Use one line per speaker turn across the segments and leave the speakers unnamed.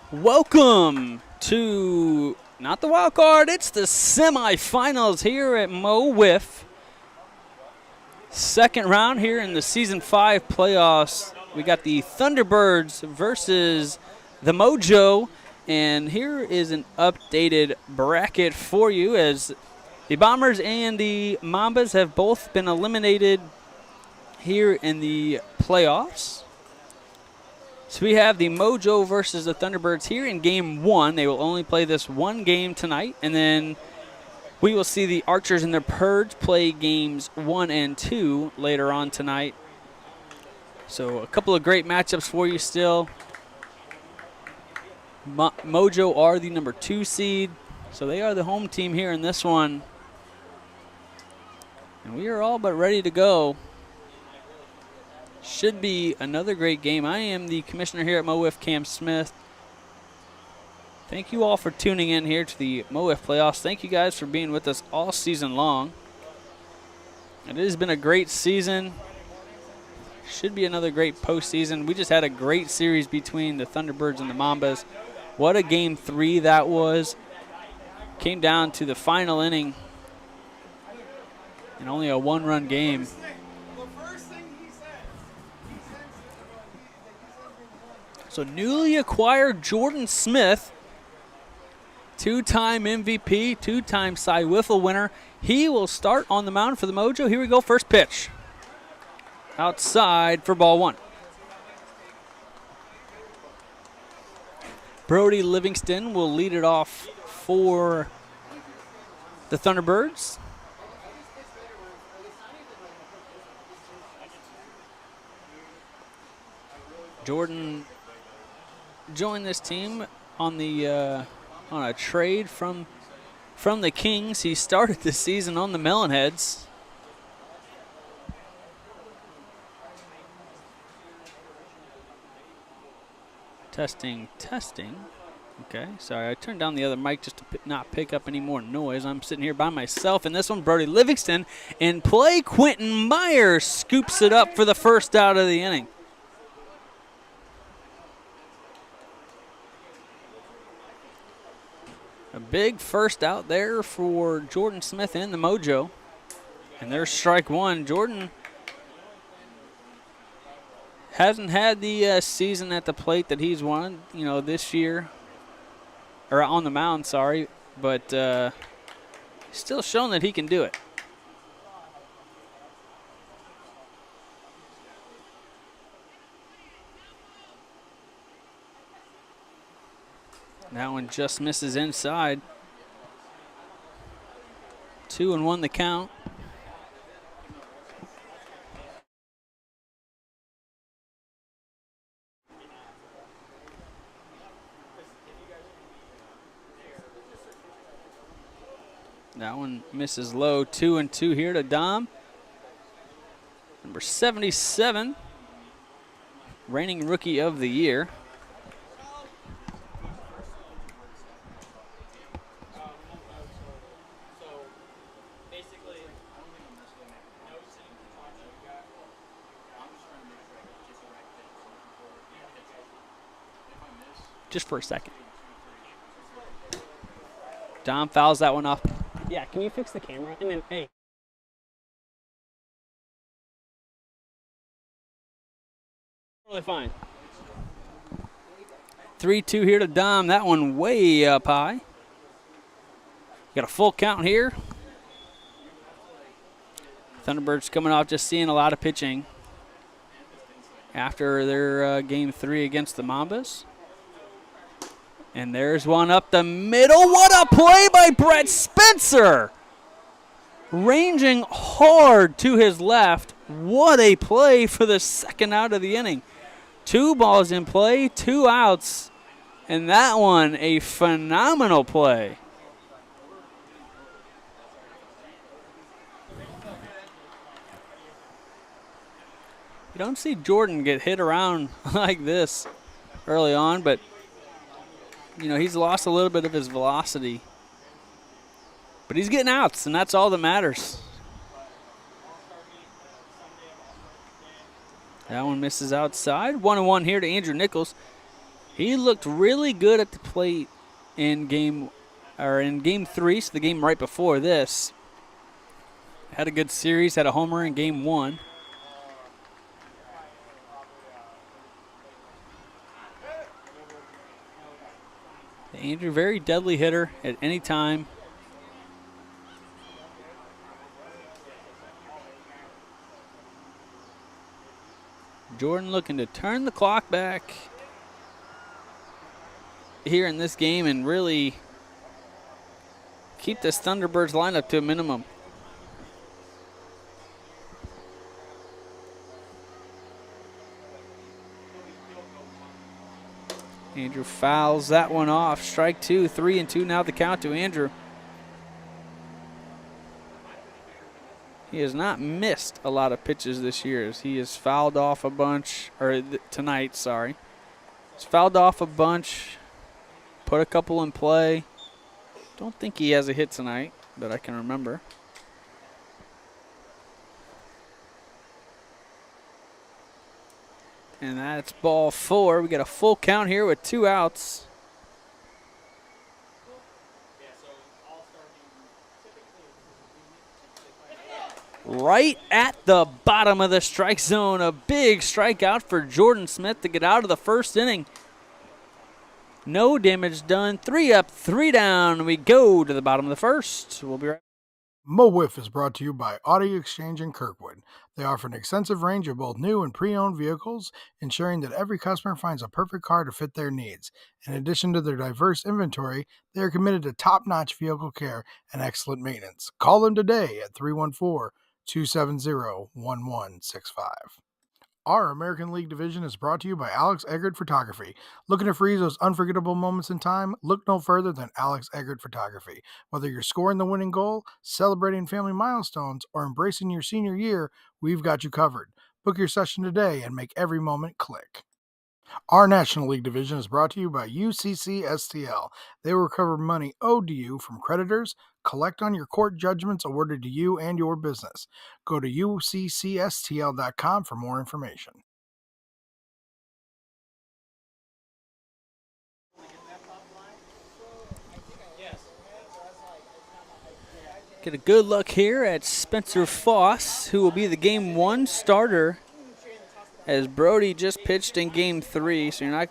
Welcome to, not the wild card, it's the semifinals here at Mo WIFF. Second round here in the Season 5 playoffs. We got the Thunderbirds versus the Mojo. And here is an updated bracket for you as the Bombers and the Mambas have both been eliminated here in the playoffs. So we have the Mojo versus the Thunderbirds here in Game 1. They will only play this one game tonight. And then we will see the Archers and the Purge play Games 1 and 2 later on tonight. So a couple of great matchups for you still. Mojo are the number 2 seed. So they are the home team here in this one. And we are all but ready to go. Should be another great game. I am the commissioner here at Mo WIFF, Cam Smith. Thank you all for tuning in here to the Mo WIFF playoffs. Thank you guys for being with us all season long. It has been a great season. Should be another great postseason. We just had a great series between the Thunderbirds and the Mambas. What a Game 3 that was. Came down to the final inning and only a one-run game. So newly acquired Jordan Smith, two-time MVP, two-time Cy Wiffle winner. He will start on the mound for the Mojo. Here we go, first pitch. Outside for ball 1. Brody Livingston will lead it off for the Thunderbirds. Jordan joined this team on the on a trade from the Kings. He started the season on the Melonheads. Testing. Okay, sorry, I turned down the other mic just to not pick up any more noise. I'm sitting here by myself in this one. Brody Livingston in play. Quentin Myers scoops it up for the first out of the inning. A big first out there for Jordan Smith and the Mojo. And there's strike 1. Jordan hasn't had the season at the plate that he's won, this year. Or on the mound, sorry. But still shown that he can do it. That one just misses inside. 2-1 the count. That one misses low. 2-2 here to Dom. Number 77, reigning rookie of the year. Just for a second. Dom fouls that one off.
Yeah, can you fix the camera? And then, hey.
Really fine. 3-2 here to Dom. That one way up high. Got a full count here. Thunderbirds coming off just seeing a lot of pitching after their Game 3 against the Mambas. And there's one up the middle. What a play by Brett Spencer! Ranging hard to his left. What a play for the second out of the inning. 2 balls in play, 2 outs. And that one, a phenomenal play. You don't see Jordan get hit around like this early on, but he's lost a little bit of his velocity. But he's getting outs, and that's all that matters. That one misses outside. 1-1 here to Andrew Nichols. He looked really good at the plate in game 3, so the game right before this. Had a good series, had a homer in game 1. Andrew, very deadly hitter at any time. Jordan looking to turn the clock back here in this game and really keep this Thunderbirds lineup to a minimum. Andrew fouls that one off. Strike 2, 3-2 now the count to Andrew. He has not missed a lot of pitches this year as he has fouled off a bunch, or tonight, sorry. He's fouled off a bunch, put a couple in play. Don't think he has a hit tonight that I can remember. And that's ball 4. We got a full count here with 2 outs. Right at the bottom of the strike zone. A big strikeout for Jordan Smith to get out of the first inning. No damage done. 3 up, 3 down. We go to the bottom of the first. We'll be right back.
Mo WIFF is brought to you by Audi Exchange in Kirkwood. They offer an extensive range of both new and pre-owned vehicles, ensuring that every customer finds a perfect car to fit their needs. In addition to their diverse inventory, they are committed to top-notch vehicle care and excellent maintenance. Call them today at 314-270-1165. Our American League division is brought to you by Alex Eggert Photography. Looking to freeze those unforgettable moments in time? Look no further than Alex Eggert Photography. Whether you're scoring the winning goal, celebrating family milestones, or embracing your senior year, we've got you covered. Book your session today and make every moment click. Our National League division is brought to you by UCCSTL. They will recover money owed to you from creditors, collect on your court judgments awarded to you and your business. Go to uccstl.com for more information.
Get a good look here at Spencer Foss, who will be the game 1 starter, as Brody just pitched in game 3. So you're not,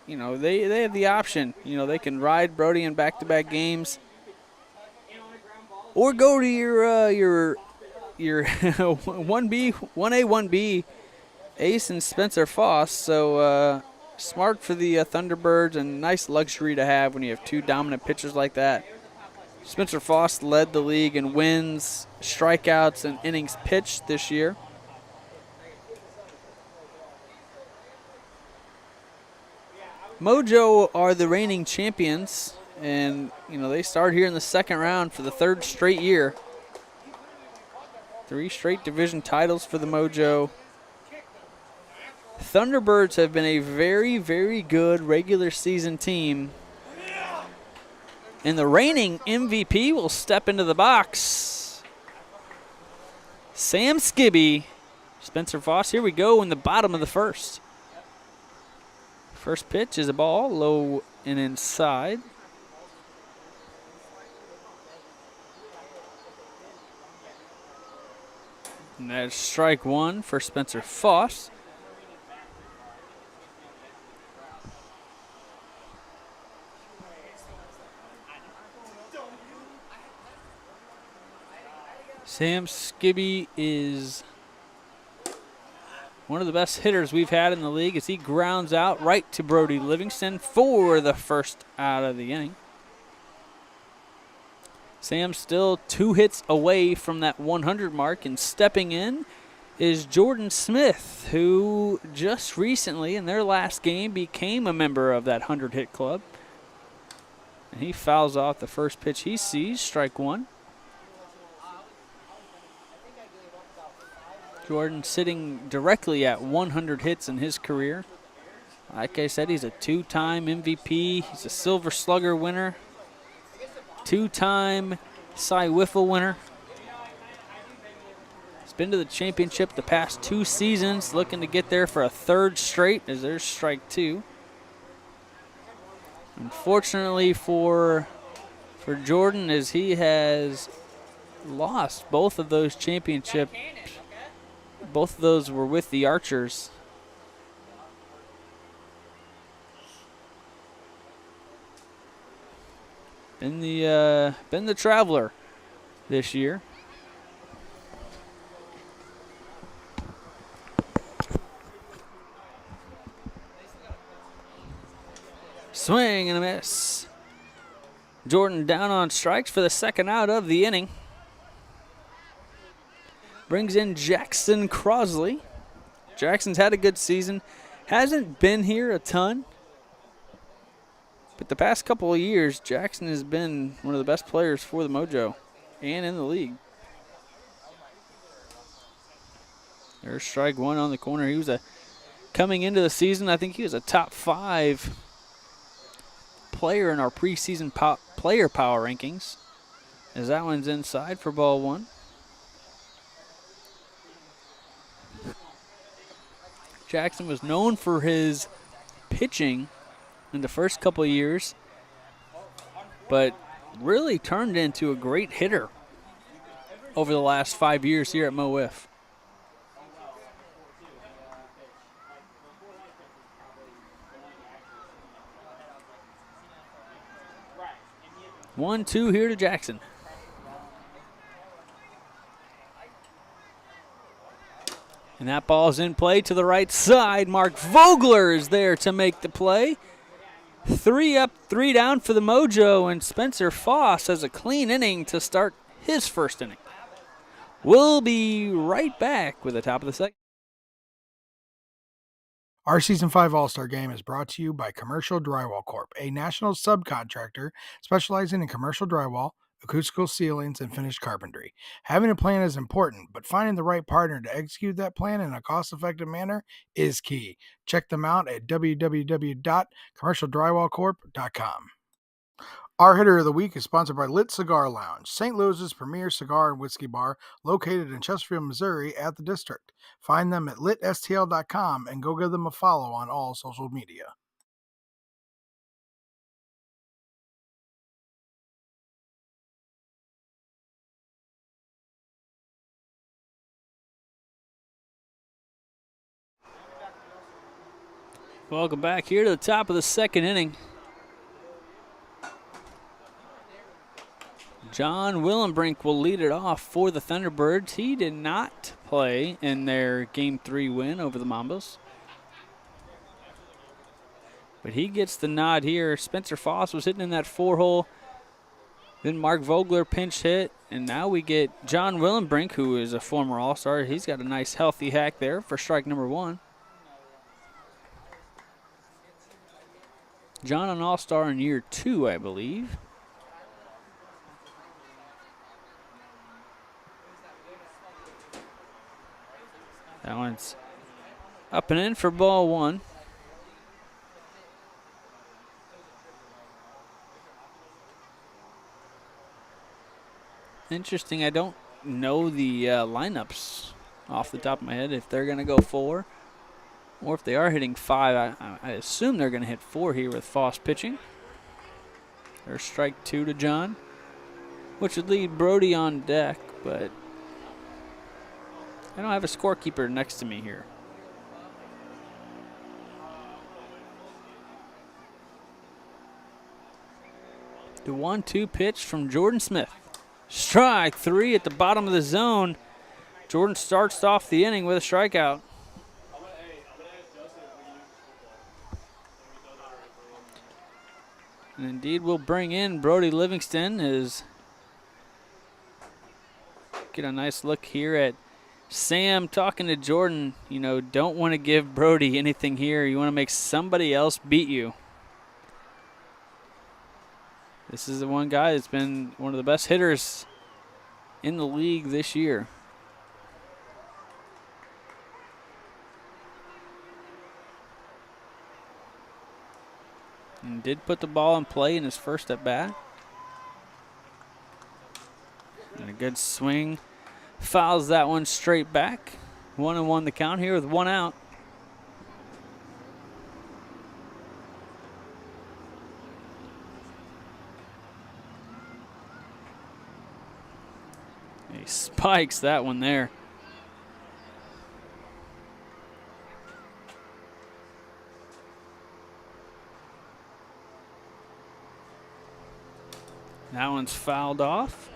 they have the option. They can ride Brody in back-to-back games, or go to your 1B, 1A, 1B ace and Spencer Foss. So smart for the Thunderbirds, and nice luxury to have when you have 2 dominant pitchers like that. Spencer Foss led the league in wins, strikeouts, and innings pitched this year. Mojo are the reigning champions, and they start here in the second round for the 3rd straight year. 3 straight division titles for the Mojo. Thunderbirds have been a very, very good regular season team. And the reigning MVP will step into the box. Sam Skibby, Spencer Foss. Here we go in the bottom of the first. First pitch is a ball, low and inside. And that's strike 1 for Spencer Foss. Sam Skibby is one of the best hitters we've had in the league as he grounds out right to Brody Livingston for the first out of the inning. Sam still 2 hits away from that 100 mark, and stepping in is Jordan Smith, who just recently in their last game became a member of that 100-hit club. And he fouls off the first pitch he sees, strike 1. Jordan sitting directly at 100 hits in his career. Like I said, he's a 2-time MVP. He's a Silver Slugger winner. 2-time Cy Wiffle winner. He's been to the championship the past 2 seasons, looking to get there for a 3rd straight as there's strike 2. Unfortunately for Jordan, as he has lost both of those championships. Both of those were with the Archers. Been the Traveler this year. Swing and a miss. Jordan down on strikes for the second out of the inning. Brings in Jackson Crosley. Jackson's had a good season. Hasn't been here a ton. But the past couple of years, Jackson has been one of the best players for the Mojo and in the league. There's strike one on the corner. He was coming into the season, I think he was a top 5 player in our preseason player power rankings. As that one's inside for ball 1. Jackson was known for his pitching in the first couple of years, but really turned into a great hitter over the last 5 years here at Mo WIFF. One, two here to Jackson. And that ball's in play to the right side. Mark Vogler is there to make the play. 3 up, 3 down for the Mojo, and Spencer Foss has a clean inning to start his first inning. We'll be right back with the top of the second.
Our Season 5 All-Star Game is brought to you by Commercial Drywall Corp., a national subcontractor specializing in commercial drywall, acoustical ceilings, and finished carpentry. Having a plan is important, but finding the right partner to execute that plan in a cost-effective manner is key. Check them out at www.commercialdrywallcorp.com. Our hitter of the week is sponsored by Lit Cigar Lounge, St. Louis's premier cigar and whiskey bar located in Chesterfield, Missouri at the District. Find them at litstl.com and go give them a follow on all social media.
Welcome back here to the top of the second inning. John Willenbrink will lead it off for the Thunderbirds. He did not play in their Game 3 win over the Mambos, but he gets the nod here. Spencer Foss was hitting in that 4-hole. Then Mark Vogler pinch hit, and now we get John Willenbrink, who is a former All-Star. He's got a nice healthy hack there for strike number 1. John an All-Star in year 2, I believe. That one's up and in for ball 1. Interesting, I don't know the lineups off the top of my head, if they're going to go 4 or if they are hitting 5. I assume they're going to hit 4 here with Foss pitching. There's strike 2 to John, which would lead Brody on deck, but I don't have a scorekeeper next to me here. The 1-2 pitch from Jordan Smith. Strike 3 at the bottom of the zone. Jordan starts off the inning with a strikeout. And indeed, we'll bring in Brody Livingston as get a nice look here at Sam talking to Jordan. You know, don't want to give Brody anything here. You want to make somebody else beat you. This is the one guy that's been one of the best hitters in the league this year. And did put the ball in play in his first at bat. And a good swing. Fouls that one straight back. 1-1 the count here with 1 out. spikes that one there. That one's fouled off.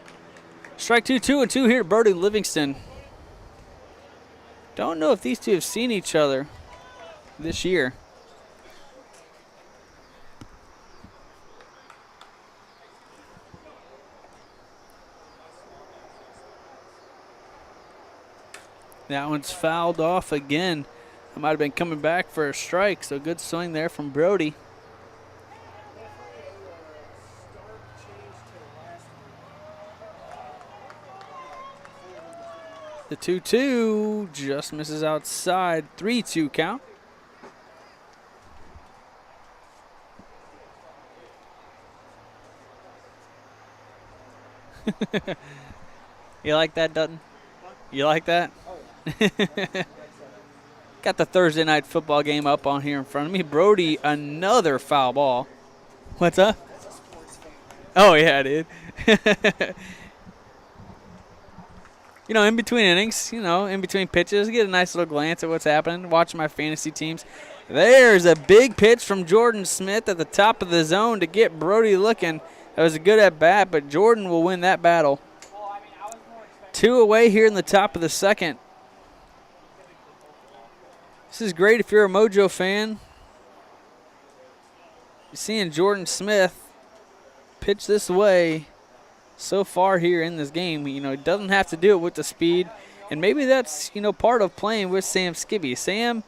Strike 2, 2-2 here at Brody Livingston. Don't know if these two have seen each other this year. That one's fouled off again. I might have been coming back for a strike, so good swing there from Brody. The 2-2 just misses outside. 3-2 count. You like that, Dutton? You like that? Got the Thursday night football game up on here in front of me. Brody, another foul ball. What's up? Oh, yeah, dude. You know, in between innings, you know, in between pitches, get a nice little glance at what's happening, watching my fantasy teams. There's a big pitch from Jordan Smith at the top of the zone to get Brody looking. That was a good at-bat, but Jordan will win that battle. 2 away here in the top of the second. This is great if you're a Mojo fan. You're seeing Jordan Smith pitch this way so far here in this game. You know, he doesn't have to do it with the speed. And maybe that's, you know, part of playing with Sam Skibby. Sam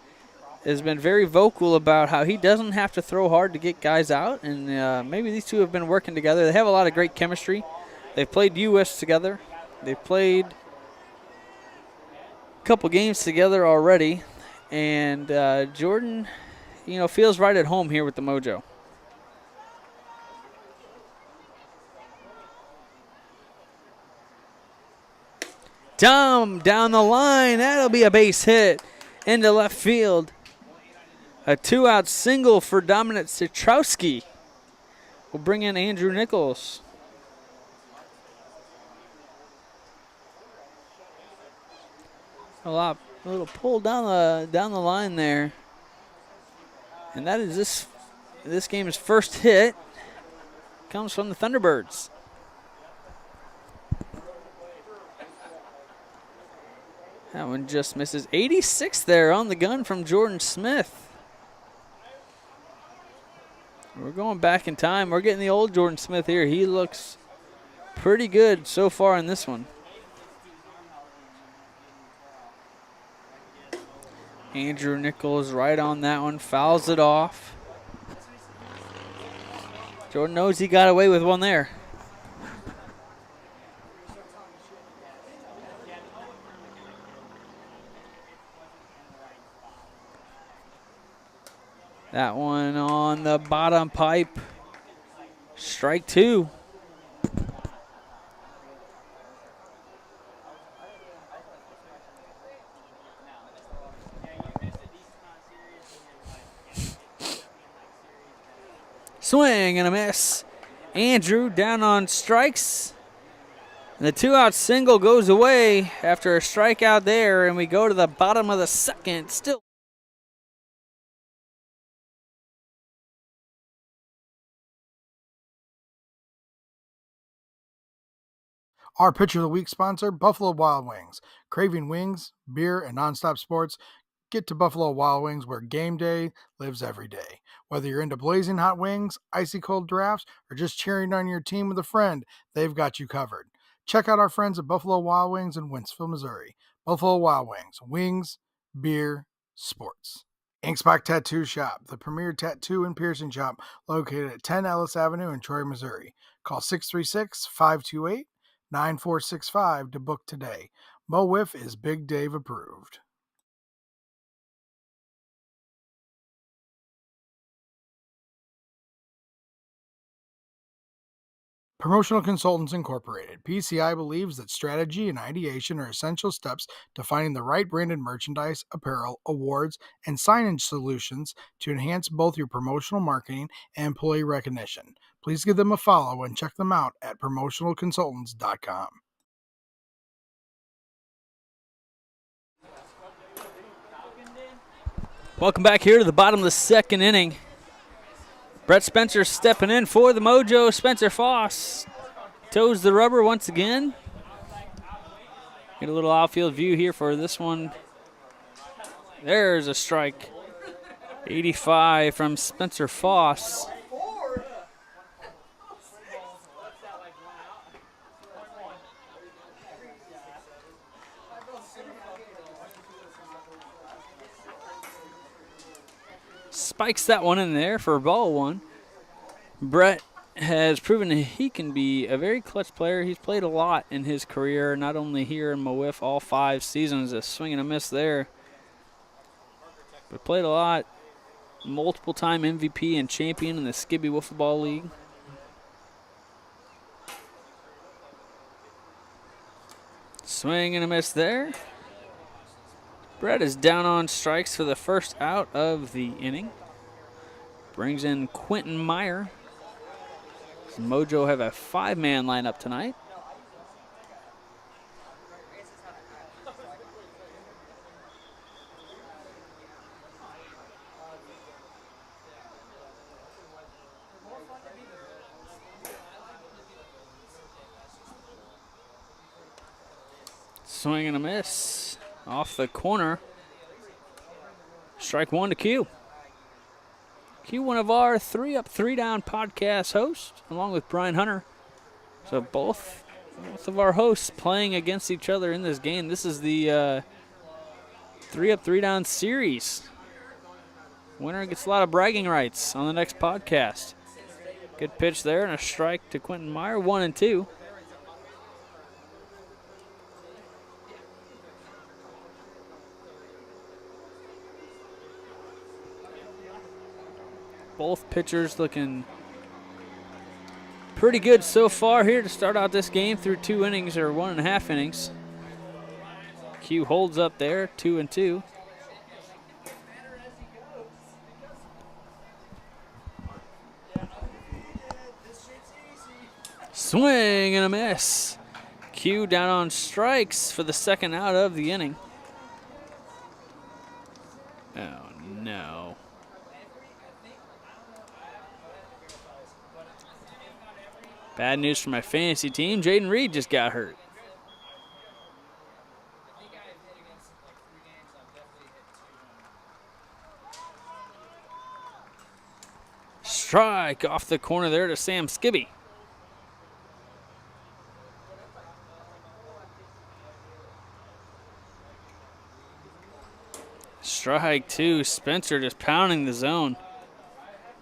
has been very vocal about how he doesn't have to throw hard to get guys out. And maybe these two have been working together. They have a lot of great chemistry. They've played U.S. together. They've played a couple games together already. And Jordan, you know, feels right at home here with the Mojo. Down the line. That'll be a base hit into left field. A 2-out single for Dominic Citrowski. We'll bring in Andrew Nichols. A little pull down the line there. And that is this game's first hit. Comes from the Thunderbirds. That one just misses. 86 there on the gun from Jordan Smith. We're going back in time. We're getting the old Jordan Smith here. He looks pretty good so far in this one. Andrew Nichols right on that one. Fouls it off. Jordan knows he got away with one there. That one on the bottom pipe. Strike 2. Swing and a miss. Andrew down on strikes. And the 2-out single goes away after a strikeout there, and we go to the bottom of the second. Still.
Our Pitcher of the Week sponsor, Buffalo Wild Wings. Craving wings, beer, and nonstop sports? Get to Buffalo Wild Wings, where game day lives every day. Whether you're into blazing hot wings, icy cold drafts, or just cheering on your team with a friend, they've got you covered. Check out our friends at Buffalo Wild Wings in Wentzville, Missouri. Buffalo Wild Wings, wings, beer, sports. Inkspot Tattoo Shop, the premier tattoo and piercing shop located at 10 Ellis Avenue in Troy, Missouri. Call 636-528-9465 to book today. Mo WIFF is Big Dave approved. Promotional Consultants Incorporated. PCI believes that strategy and ideation are essential steps to finding the right branded merchandise, apparel, awards, and signage solutions to enhance both your promotional marketing and employee recognition. Please give them a follow and check them out at promotionalconsultants.com.
Welcome back here to the bottom of the second inning. Brett Spencer stepping in for the Mojo. Spencer Foss toes the rubber once again. Get a little outfield view here for this one. There's a strike. 85 from Spencer Foss. Spikes that one in there for ball one. Brett has proven that he can be a very clutch player. He's played a lot in his career, not only here in MO WIFF, all 5 seasons, a swing and a miss there. But played a lot. Multiple time MVP and champion in the Skibby Wiffle Ball League. Swing and a miss there. Brett is down on strikes for the first out of the inning. Brings in Quentin Meyer. Mojo have a 5-man lineup tonight. Swing and a miss. Off the corner. Strike one to Q. Q, one of our 3 Up, 3 Down podcast hosts, along with Brian Hunter. So both of our hosts playing against each other in this game. This is the 3 Up, 3 Down series. Winner gets a lot of bragging rights on the next podcast. Good pitch there and a strike to Quentin Meyer, 1-2. Both pitchers looking pretty good so far here to start out this game through 2 innings or 1.5 innings. Q holds up there, 2-2. Swing and a miss. Q down on strikes for the second out of the inning. Oh, no. Bad news for my fantasy team. Jaden Reed just got hurt. Strike off the corner there to Sam Skibby. Strike 2. Spencer just pounding the zone.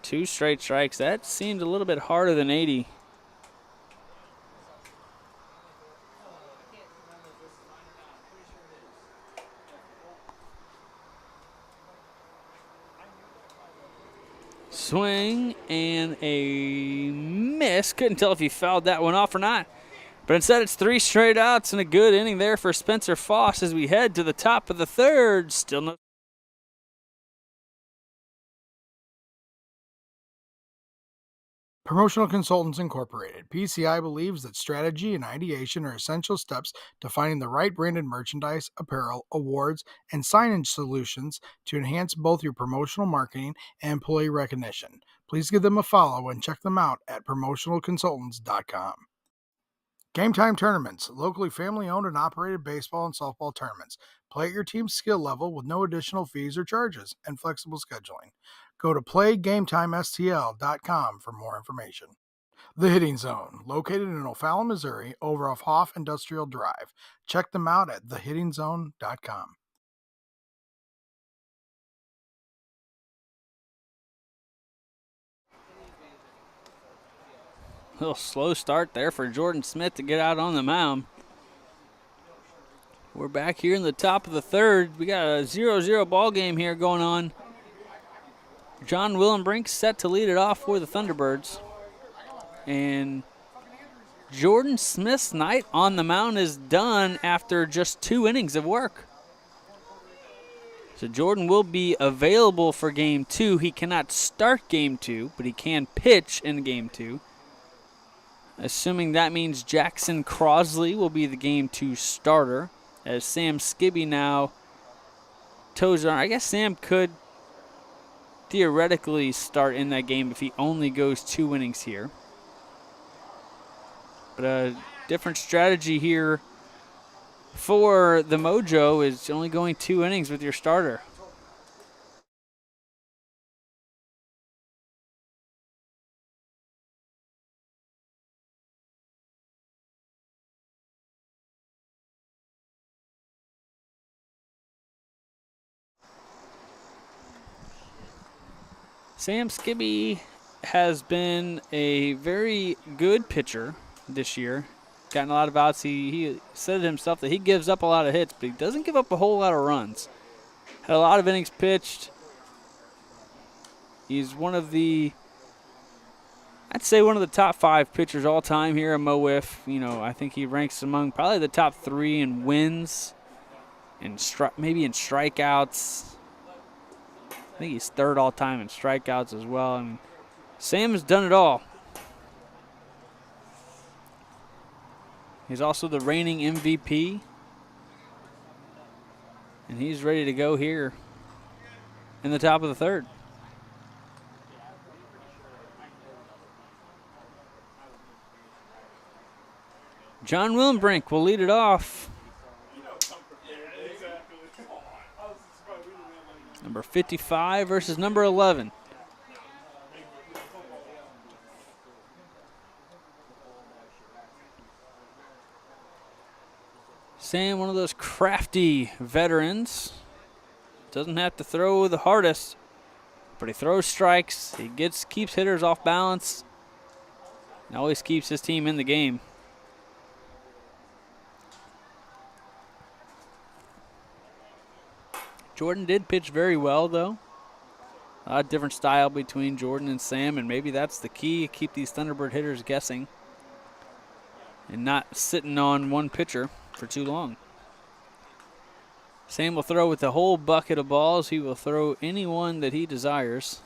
2 straight strikes. That seemed a little bit harder than 80. Swing and a miss. Couldn't tell if he fouled that one off or not. But instead it's 3 straight outs and a good inning there for Spencer Foss as we head to the top of the third. Still no.
Promotional Consultants Incorporated. PCI believes that strategy and ideation are essential steps to finding the right branded merchandise, apparel, awards, and signage solutions to enhance both your promotional marketing and employee recognition. Please give them a follow and check them out at promotionalconsultants.com. Gametime Tournaments, locally family-owned and operated baseball and softball tournaments. Play at your team's skill level with no additional fees or charges and flexible scheduling. Go to playgametimestl.com for more information. The Hitting Zone, located in O'Fallon, Missouri, over off Hoff Industrial Drive. Check them out at thehittingzone.com.
A little slow start there for Jordan Smith to get out on the mound. We're back here in the top of the third. We got a 0-0 ball game here going on. John Willenbrink set to lead it off for the Thunderbirds. And Jordan Smith's night on the mound is done after just 2 innings of work. So Jordan will be available for Game 2. He cannot start Game 2, but he can pitch in Game 2. Assuming that means Jackson Crosley will be the Game 2 starter, as Sam Skibby now toes on. I guess Sam could theoretically start in that game if he only goes 2 innings here. But a different strategy here for the Mojo is only going 2 innings with your starter. Sam Skibby has been a very good pitcher this year. Gotten a lot of outs. He said it himself that he gives up a lot of hits, but he doesn't give up a whole lot of runs. Had a lot of innings pitched. He's one of the, I'd say one of the top 5 pitchers all time here at MO WIFF. You know, I think he ranks among probably the top 3 in wins and maybe in strikeouts. I think he's 3rd all time in strikeouts as well. I mean, Sam has done it all. He's also the reigning MVP. And he's ready to go here in the top of the 3rd. John Willenbrink will lead it off. Number 55 versus number 11. Sam, one of those crafty veterans. Doesn't have to throw the hardest, but he throws strikes. He keeps hitters off balance and always keeps his team in the game. Jordan did pitch very well, though. A different style between Jordan and Sam, and maybe that's the key, keep these Thunderbird hitters guessing and not sitting on one pitcher for too long. Sam will throw with the whole bucket of balls. He will throw anyone that he desires.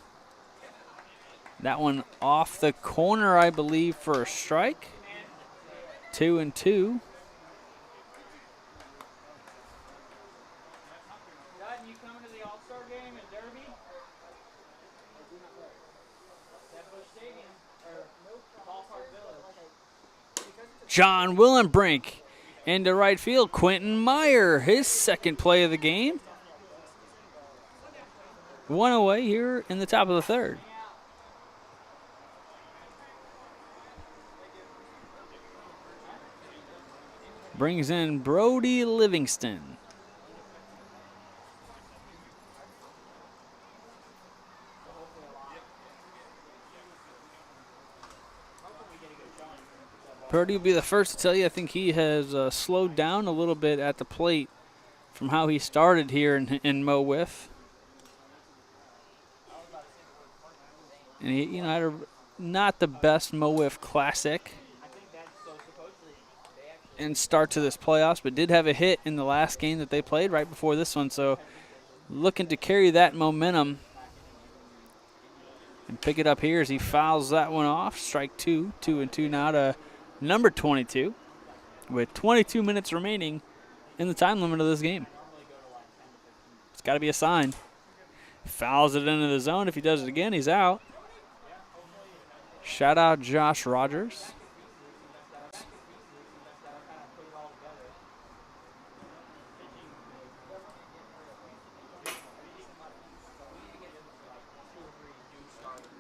That one off the corner, I believe, for a strike. 2-2. John Willenbrink into right field. Quentin Meyer, his 2nd play of the game. 1 away here in the top of the 3rd. Brings in Brody Livingston. Purdy will be the first to tell you, I think he has slowed down a little bit at the plate from how he started here in MO WIFF. And he, had not the best MO WIFF Classic and start to this playoffs, but did have a hit in the last game that they played right before this one. So looking to carry that momentum and pick it up here as he fouls that one off. Strike 2, 2-2 now to number 22 with 22 minutes remaining in the time limit of this game. It's got to be a sign. Fouls it into the zone. If he does it again, he's out. Shout out Josh Rogers.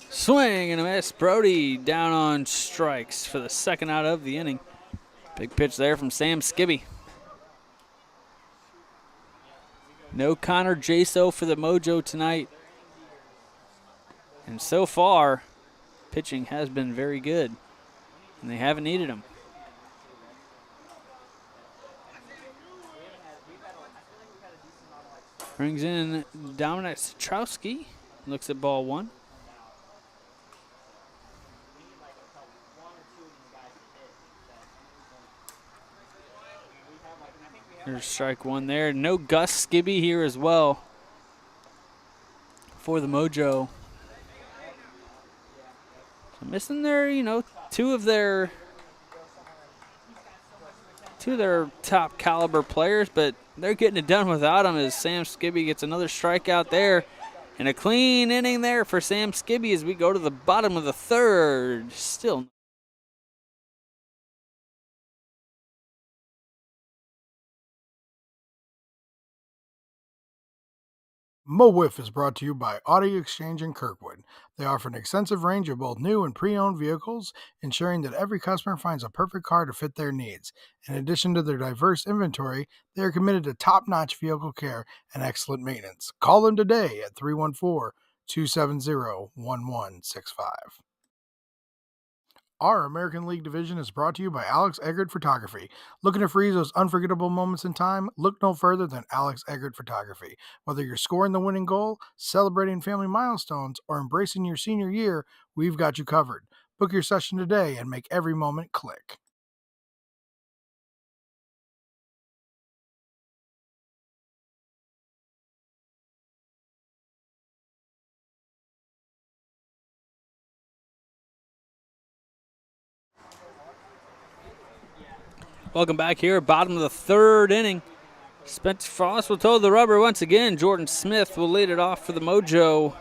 Swing and a miss. Brody down on strikes for the 2nd out of the inning. Big pitch there from Sam Skibby. No Connor Jaso for the Mojo tonight. And so far, pitching has been very good. And they haven't needed him. Brings in Dominic Strowski. Looks at ball 1. There's strike 1 there. No Gus Skibby here as well for the Mojo. So missing their, two of their top caliber players, but they're getting it done without him as Sam Skibby gets another strikeout there. And a clean inning there for Sam Skibby as we go to the bottom of the third. Still.
Mo WIFF is brought to you by Audi Exchange in Kirkwood. They offer an extensive range of both new and pre-owned vehicles, ensuring that every customer finds a perfect car to fit their needs. In addition to their diverse inventory, they are committed to top-notch vehicle care and excellent maintenance. Call them today at 314-270-1165. Our American League division is brought to you by Alex Eggert Photography. Looking to freeze those unforgettable moments in time? Look no further than Alex Eggert Photography. Whether you're scoring the winning goal, celebrating family milestones, or embracing your senior year, we've got you covered. Book your session today and make every moment click.
Welcome back here, bottom of the third inning. Spencer Frost will toe the rubber once again. Jordan Smith will lead it off for the Mojo.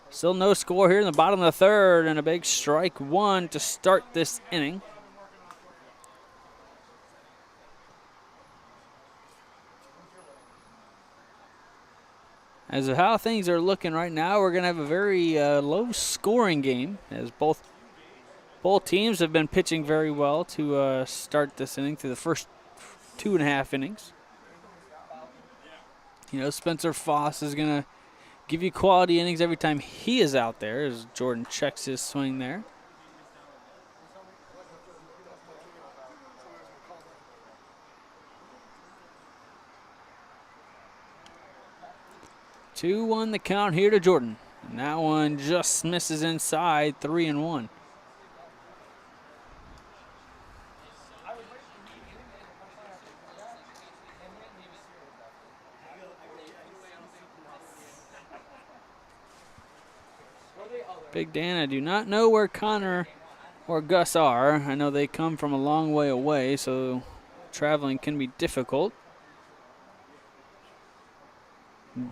Still no score here in the bottom of the third, and a big strike one to start this inning. As of how things are looking right now, we're going to have a very low-scoring game, as both teams have been pitching very well to start this inning through the first 2.5 innings. You know, Spencer Foss is going to give you quality innings every time he is out there, as Jordan checks his swing there. Two, 1 the count here to Jordan. And that one just misses inside, 3-1. Big Dan, I do not know where Connor or Gus are. I know they come from a long way away, so traveling can be difficult.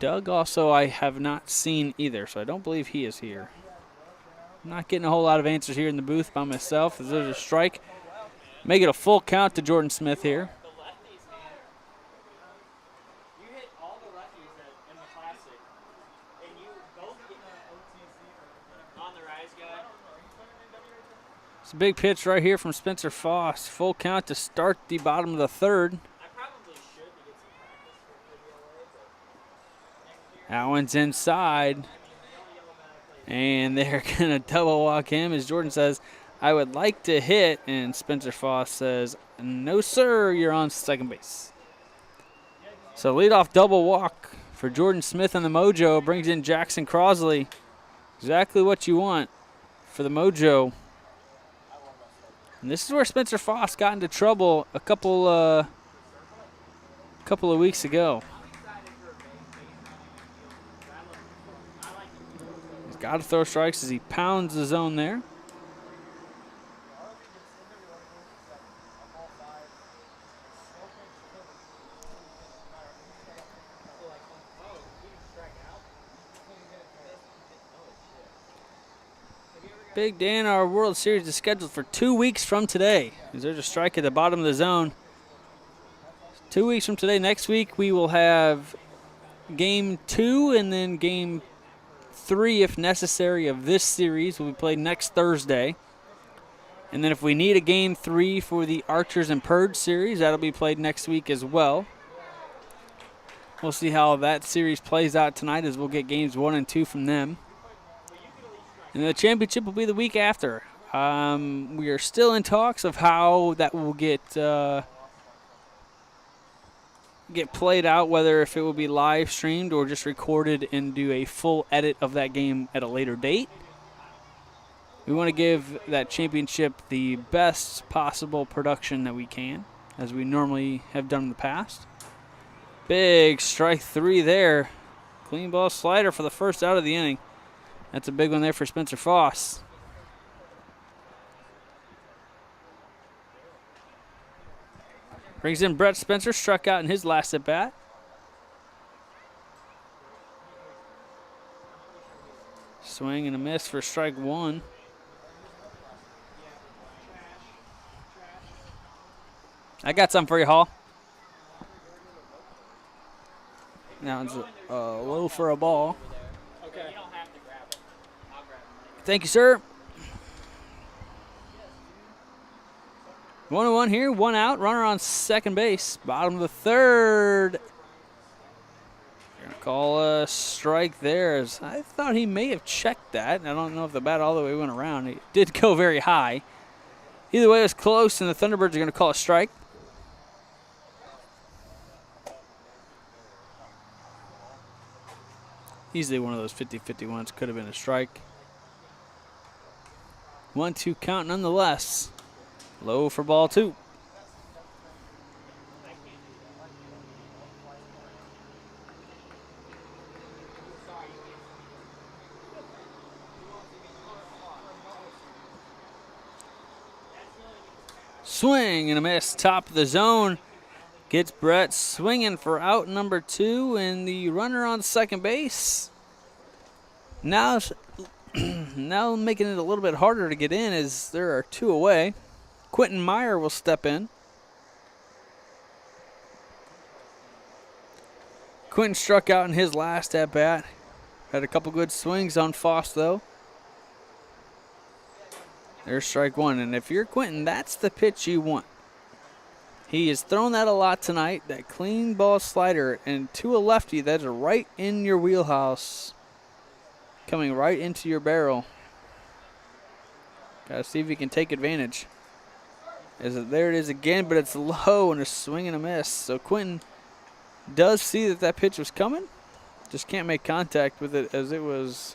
Doug also I have not seen either, so I don't believe he is here. I'm not getting a whole lot of answers here in the booth by myself. As there's a strike. Make it a full count to Jordan Smith here. It's a big pitch right here from Spencer Foss. Full count to start the bottom of the third. That one's inside. And they're going to double walk him, as Jordan says, I would like to hit. And Spencer Foss says, no, sir, you're on second base. So leadoff double walk for Jordan Smith and the Mojo. Brings in Jackson Crosley. Exactly what you want for the Mojo. And this is where Spencer Foss got into trouble a couple of weeks ago. He's got to throw strikes as he pounds the zone there. Big Dan, our World Series is scheduled for 2 weeks from today. There's a strike at the bottom of the zone. 2 weeks from today, next week, we will have Game 2 and then Game 3, if necessary, of this series will be played next Thursday. And then if we need a Game 3 for the Archers and Purge series, that'll be played next week as well. We'll see how that series plays out tonight, as we'll get Games 1 and 2 from them. And the championship will be the week after. We are still in talks of how that will get played out, whether if it will be live streamed or just recorded and do a full edit of that game at a later date. We want to give that championship the best possible production that we can, as we normally have done in the past. Big strike three there. Clean ball slider for the first out of the inning. That's a big one there for Spencer Foss. Brings in Brett Spencer, struck out in his last at bat. Swing and a miss for strike one. I got something for you, Hall. Now it's low for a ball.
Okay.
Thank you, sir. 1-1 here, 1 out. Runner on second base. Bottom of the third. You're going to call a strike there. As I thought he may have checked that. I don't know if the bat all the way went around. It did go very high. Either way, it was close, and the Thunderbirds are going to call a strike. Easily one of those 50-50 ones. Could have been a strike. 1-2 count nonetheless. Low for ball two. Swing and a miss. Top of the zone. Gets Brett swinging for out number 2, and the runner on second base. Now making it a little bit harder to get in as there are 2 away. Quentin Meyer will step in. Quentin struck out in his last at-bat. Had a couple good swings on Foss, though. There's strike one, and if you're Quentin, that's the pitch you want. He has thrown that a lot tonight, that clean ball slider, and to a lefty, that's right in your wheelhouse, coming right into your barrel. Got to see if he can take advantage. There it is again, but it's low and a swing and a miss. So Quentin does see that pitch was coming, just can't make contact with it as it was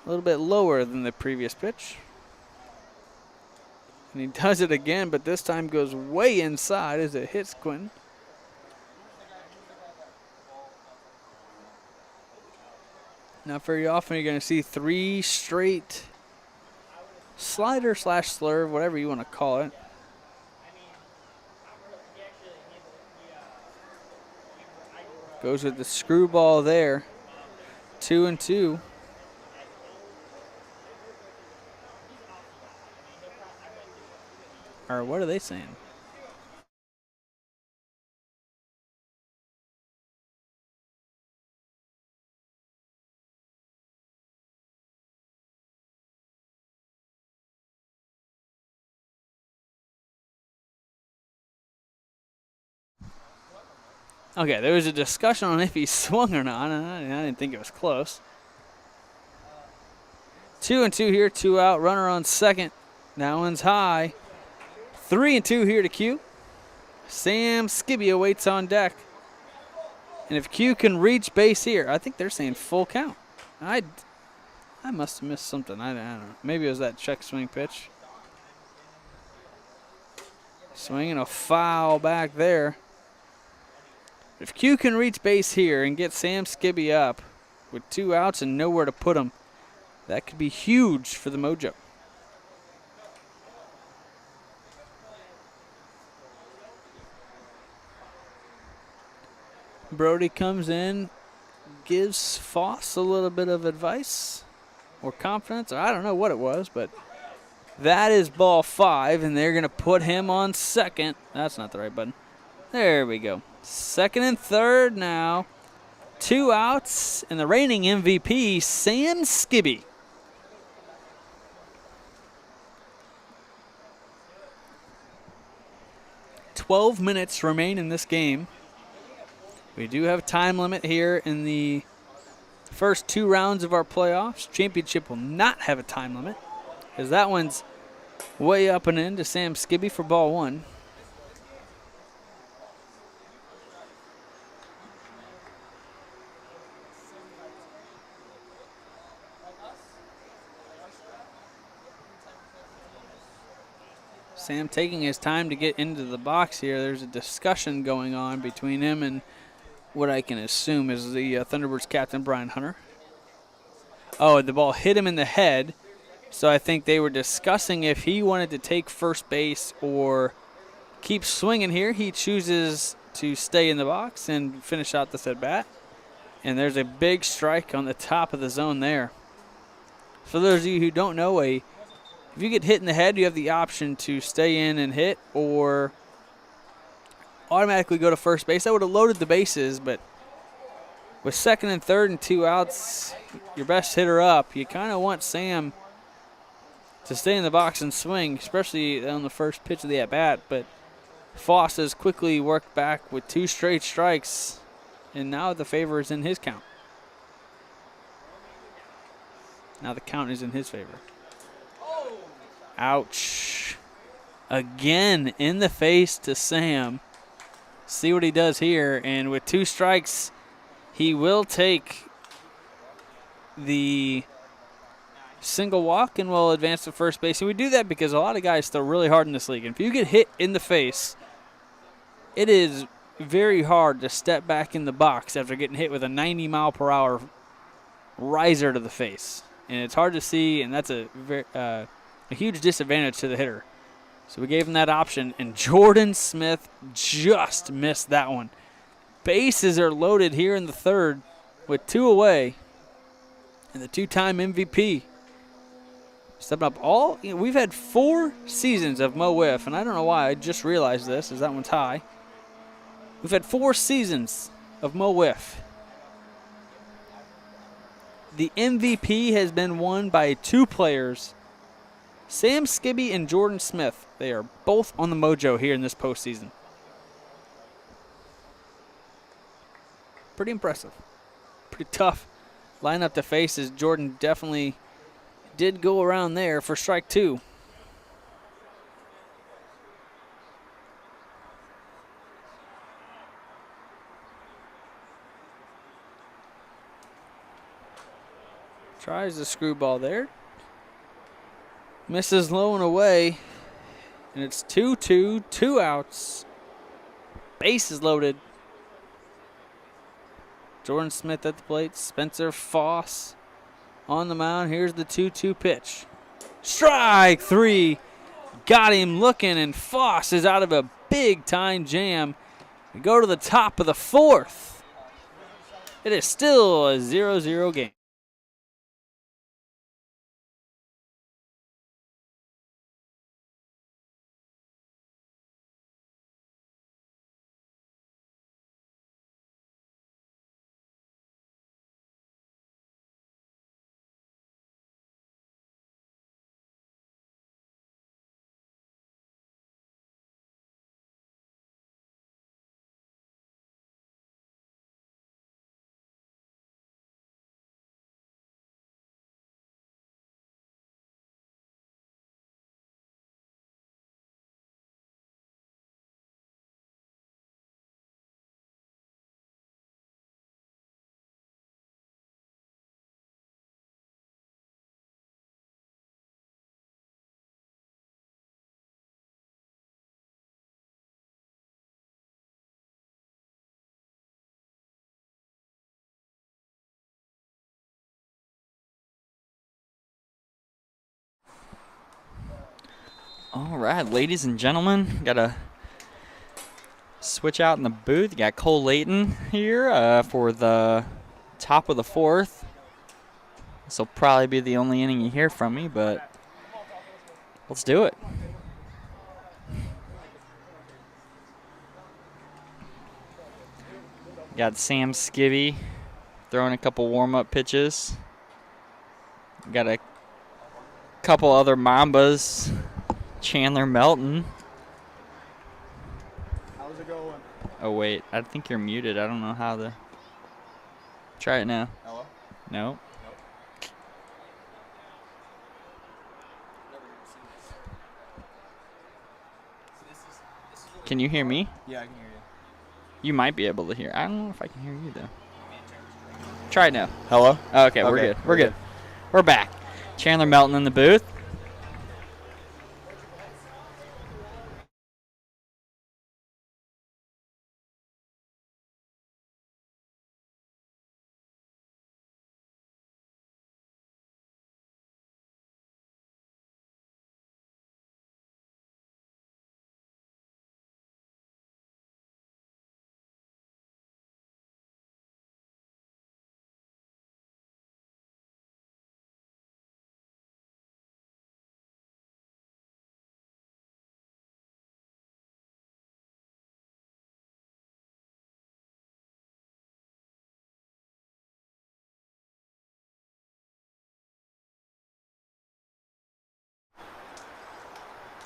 a little bit lower than the previous pitch. And he does it again, but this time goes way inside as it hits Quentin. Not very often you're going to see 3 straight slider / slurve, whatever you want to call it. Goes with the screwball there. 2-2. Or what are they saying? Okay, there was a discussion on if he swung or not, and I didn't think it was close. 2-2 here, 2 out, runner on second. That one's high. 3-2 here to Q. Sam Skibby awaits on deck. And if Q can reach base here, I think they're saying full count. I must have missed something. I don't know. Maybe it was that check swing pitch. Swinging a foul back there. If Q can reach base here and get Sam Skibby up with 2 outs and nowhere to put him, that could be huge for the Mojo. Brody comes in, gives Foss a little bit of advice or confidence, or I don't know what it was, but that is ball 5, and they're going to put him on second. That's not the right button. There we go. Second and third now. 2 outs, and the reigning MVP, Sam Skibby. "12 minutes remain in this game. We do have a time limit here in the first 2 rounds of our playoffs. Championship will not have a time limit, as that one's way up and in to Sam Skibby for ball 1. Sam taking his time to get into the box here. There's a discussion going on between him and what I can assume is the Thunderbirds captain, Brian Hunter. Oh, the ball hit him in the head, so I think they were discussing if he wanted to take first base or keep swinging here. He chooses to stay in the box and finish out this at-bat. And there's a big strike on the top of the zone there. For those of you who don't know, if you get hit in the head, you have the option to stay in and hit or automatically go to first base. That would have loaded the bases, but with second and third and 2 outs, your best hitter up, you kind of want Sam to stay in the box and swing, especially on the first pitch of the at-bat. But Foss has quickly worked back with 2 straight strikes, and now the favor is in his count. Now the count is in his favor. Ouch. Again in the face to Sam. See what he does here, and with 2 strikes, he will take the single walk and will advance to first base. And we do that because a lot of guys throw really hard in this league. And if you get hit in the face, it is very hard to step back in the box after getting hit with a 90-mile-per-hour riser to the face. And it's hard to see, and that's a huge disadvantage to the hitter. So we gave him that option, and Jordan Smith just missed that one. Bases are loaded here in the third with 2 away, and the 2-time MVP stepping up. We've had 4 seasons of Mo Wiff, and I don't know why. I just realized this, as that one's high. We've had 4 seasons of Mo Wiff. The MVP has been won by 2 players, Sam Skibby and Jordan Smith. They are both on the Mojo here in this postseason. Pretty impressive. Pretty tough lineup to face, as Jordan definitely did go around there for strike 2. Tries the screwball there. Misses low and away. And it's 2-2, 2 outs. Bases loaded. Jordan Smith at the plate. Spencer Foss on the mound. Here's the 2-2 pitch. Strike 3. Got him looking, and Foss is out of a big-time jam. We go to the top of the 4th. It is still a 0-0 game.
All right, ladies and gentlemen, got to switch out in the booth. You got Cole Layton here for the top of the 4th. This will probably be the only inning you hear from me, but let's do it. Got Sam Skibby throwing a couple warm-up pitches. Got a couple other Mambas. Chandler Melton.
How's it going?
Oh, wait. I think you're muted. I don't know how to. Try it now.
Hello?
No.
Nope.
Can you hear me?
Yeah, I can hear you.
You might be able to hear. I don't know if I can hear you, though. Try it now.
Hello?
Oh, okay, we're good. We're good. We're back. Chandler Melton in the booth.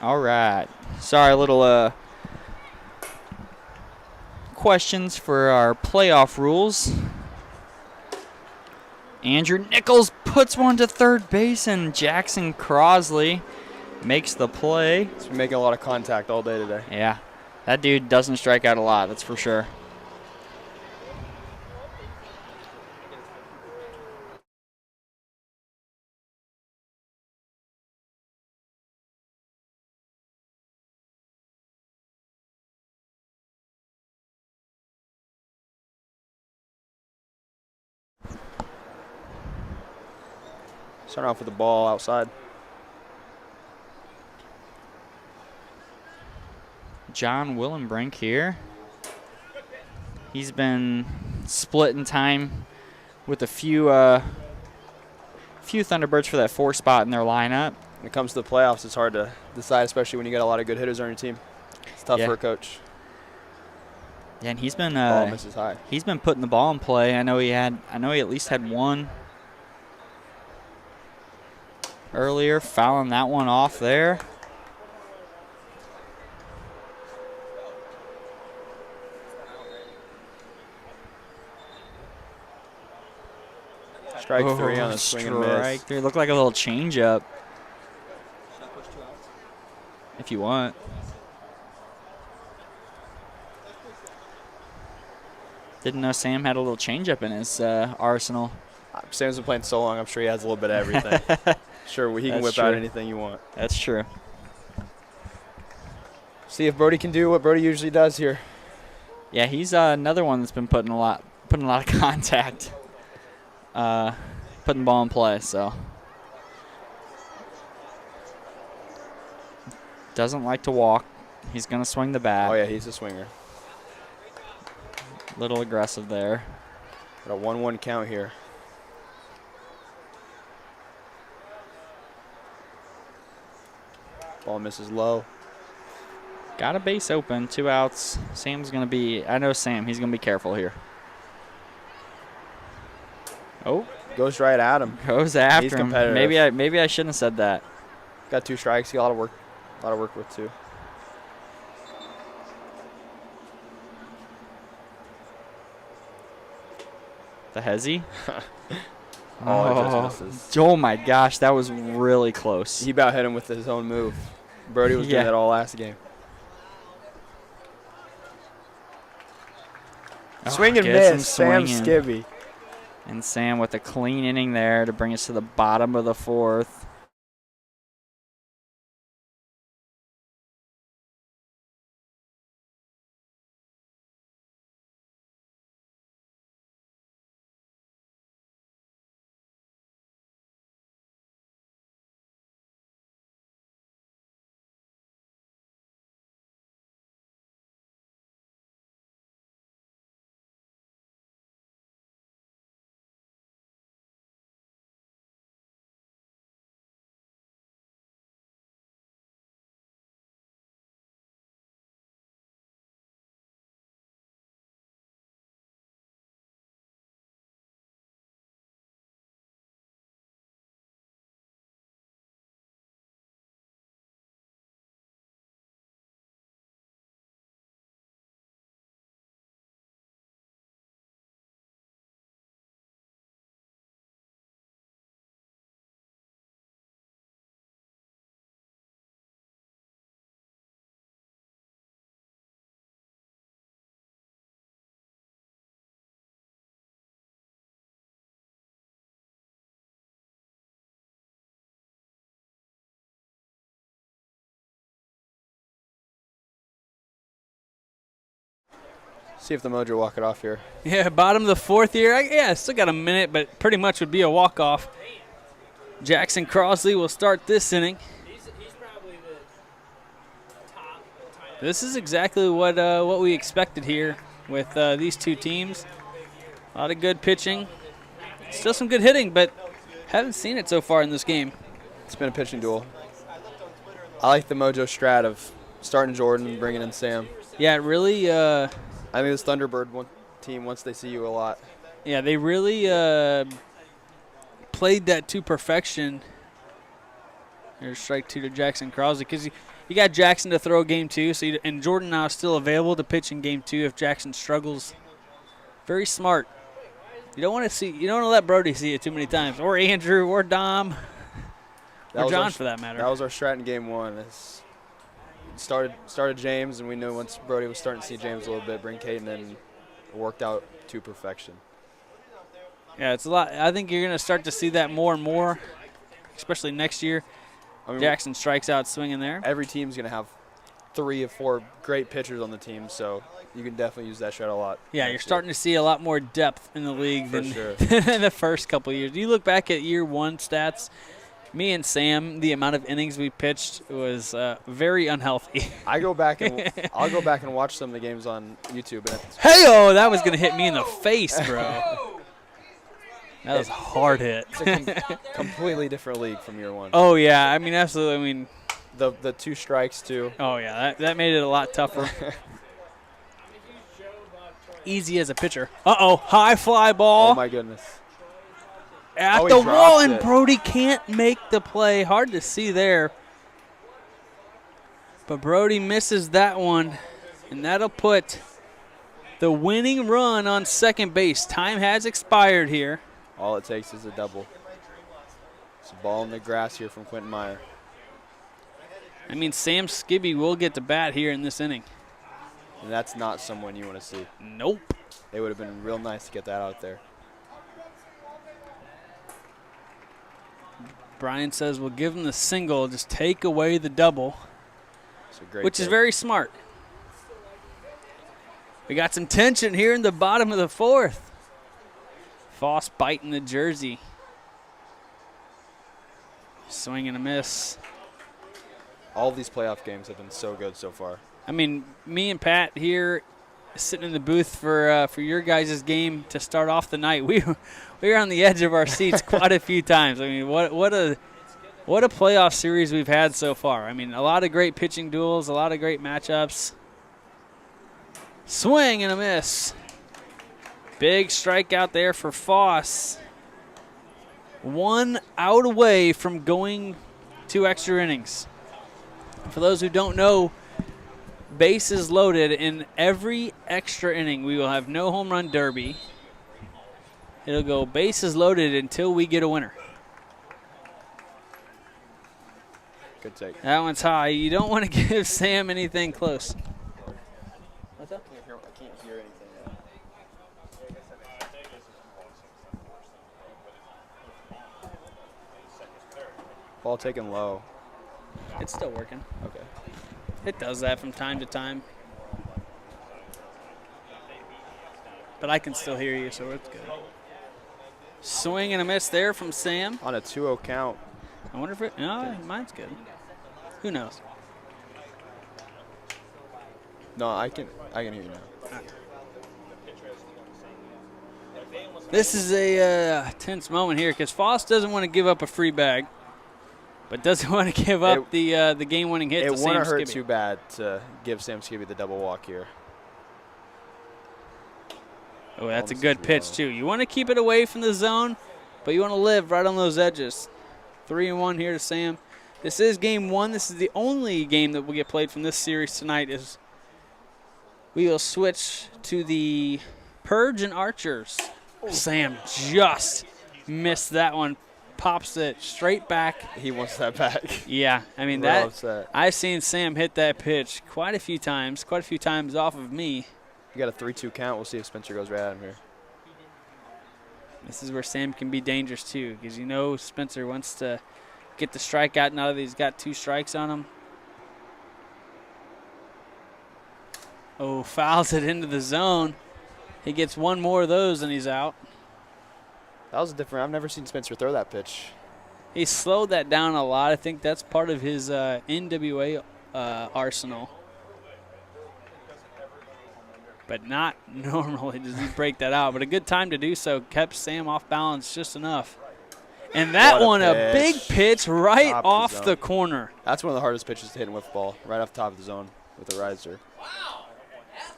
All right. Sorry, a little questions for our playoff rules. Andrew Nichols puts one to third base, and Jackson Crosley makes the play.
He's been making a lot of contact all day today.
Yeah, that dude doesn't strike out a lot, that's for sure.
Starting off with the ball outside.
John Willenbrink here. He's been splitting time with a few Thunderbirds for that 4 spot in their lineup.
When it comes to the playoffs, it's hard to decide, especially when you got a lot of good hitters on your team. It's tough for a coach.
Yeah, and he's been
Ball misses high.
he's been putting the ball in play. I know he at least had one earlier, fouling that one off there.
Strike 3 on the swing and miss.
Strike 3. Looked like a little changeup. If you want. Didn't know Sam had a little changeup in his arsenal.
Sam's been playing so long, I'm sure he has a little bit of everything. Sure, he can whip out anything you want.
That's true.
See if Brody can do what Brody usually does here.
Yeah, he's another one that's been putting a lot of contact, putting the ball in play. So doesn't like to walk. He's gonna swing the bat.
Oh yeah, he's a swinger.
Little aggressive there.
Got a 1-1 count here. Ball misses low.
Got a base open, 2 outs. Sam's going to be, I know Sam, he's going to be careful here. Oh.
Goes right at him.
Goes after
He's
him.
competitive.
Maybe I shouldn't have said that.
Got 2 strikes. He got a lot of work with too.
The hezzy.
Oh, it just misses.
Oh my gosh, that was really close.
He about hit him with his own move. Brody was doing that all last game. Swing and miss, Sam Skibby.
And Sam with a clean inning there to bring us to the bottom of the 4th.
See if the Mojo walk it off here.
Yeah, bottom of the 4th here. Yeah, still got a minute, but pretty much would be a walk-off. Jackson Crosley will start this inning. This is exactly what we expected here with these two teams. A lot of good pitching. Still some good hitting, but haven't seen it so far in this game.
It's been a pitching duel. I like the Mojo strat of starting Jordan and bringing in Sam.
Yeah, it really
I think this Thunderbird team, once they see you a lot.
Yeah, they really played that to perfection. Here's strike 2 to Jackson Crosley because You got Jackson to throw game 2, and Jordan now is still available to pitch in game 2 if Jackson struggles. Very smart. You don't want to let Brody see it too many times, or Andrew, or Dom, or John for that matter.
That was our strat in game 1. Started James, and we knew once Brody was starting to see James a little bit, bring Caden in. It worked out to perfection.
Yeah, it's a lot. I think you're going to start to see that more and more, especially next year. I mean, Jackson strikes out swinging there.
Every team's going to have 3 or 4 great pitchers on the team, so you can definitely use that strat a lot.
Yeah, you're starting to see a lot more depth in the league than
sure.
in the first couple of years. You look back at year 1 stats, me and Sam, the amount of innings we pitched was very unhealthy.
I'll go back and watch some of the games on YouTube. And
hey-oh, that was going to hit me in the face, bro. That was a hard hit.
It's a completely different league from year 1.
Oh, yeah. I mean, absolutely. I mean,
the 2 strikes, too.
Oh, yeah. That made it a lot tougher. Easy as a pitcher. Uh-oh. High fly ball.
Oh, my goodness.
At the wall, and Brody can't make the play. Hard to see there. But Brody misses that one, and that'll put the winning run on second base. Time has expired here.
All it takes is a double. It's a ball in the grass here from Quentin Meyer.
I mean, Sam Skibby will get to bat here in this inning.
And that's not someone you want to see.
Nope.
It would have been real nice to get that out there.
Brian says we'll give him the single, just take away the double, which is very smart. We got some tension here in the bottom of the 4th. Foss biting the jersey. Swing and a miss.
All these playoff games have been so good so far.
I mean, me and Pat here sitting in the booth for your guys' game to start off the night. We were on the edge of our seats quite a few times. I mean, what a playoff series we've had so far. I mean, a lot of great pitching duels, a lot of great matchups. Swing and a miss. Big strikeout there for Foss. 1 out away from going 2 extra innings. For those who don't know, bases loaded in every extra inning. We will have no home run derby. It'll go bases loaded until we get a winner.
Good take.
That one's high. You don't want to give Sam anything close. What's up?
I can't hear anything. Ball taken low.
It's still working.
Okay.
It does that from time to time. But I can still hear you, so it's good. Swing and a miss there from Sam.
On a 2-0 count.
I wonder if it, no, mine's good. Who knows?
No, I can hear you now.
This is a tense moment here because Foss doesn't want to give up a free bag, but doesn't want to give up the game-winning hit to Sam Skibby.
It wouldn't hurt too bad to give Sam Skibby the double walk here.
Oh, that's a good pitch, too. You want to keep it away from the zone, but you want to live right on those edges. 3-1 here to Sam. This is game 1. This is the only game that will get played from this series tonight. Is we will switch to the Purge and Archers. Sam just missed that one. Pops it straight back.
He wants that back.
Yeah, I mean, I've seen Sam hit that pitch quite a few times off of me.
You got a 3-2 count. We'll see if Spencer goes right at him here.
This is where Sam can be dangerous, too, because you know Spencer wants to get the strikeout now that he's got 2 strikes on him. Oh, fouls it into the zone. He gets 1 more of those and he's out.
That was different. I've never seen Spencer throw that pitch.
He slowed that down a lot. I think that's part of his NWA arsenal. But not normally does he break that out. But a good time to do so. Kept Sam off balance just enough. And that one, a big pitch right off the corner.
That's one of the hardest pitches to hit in Wiffle Ball, right off the top of the zone with a riser.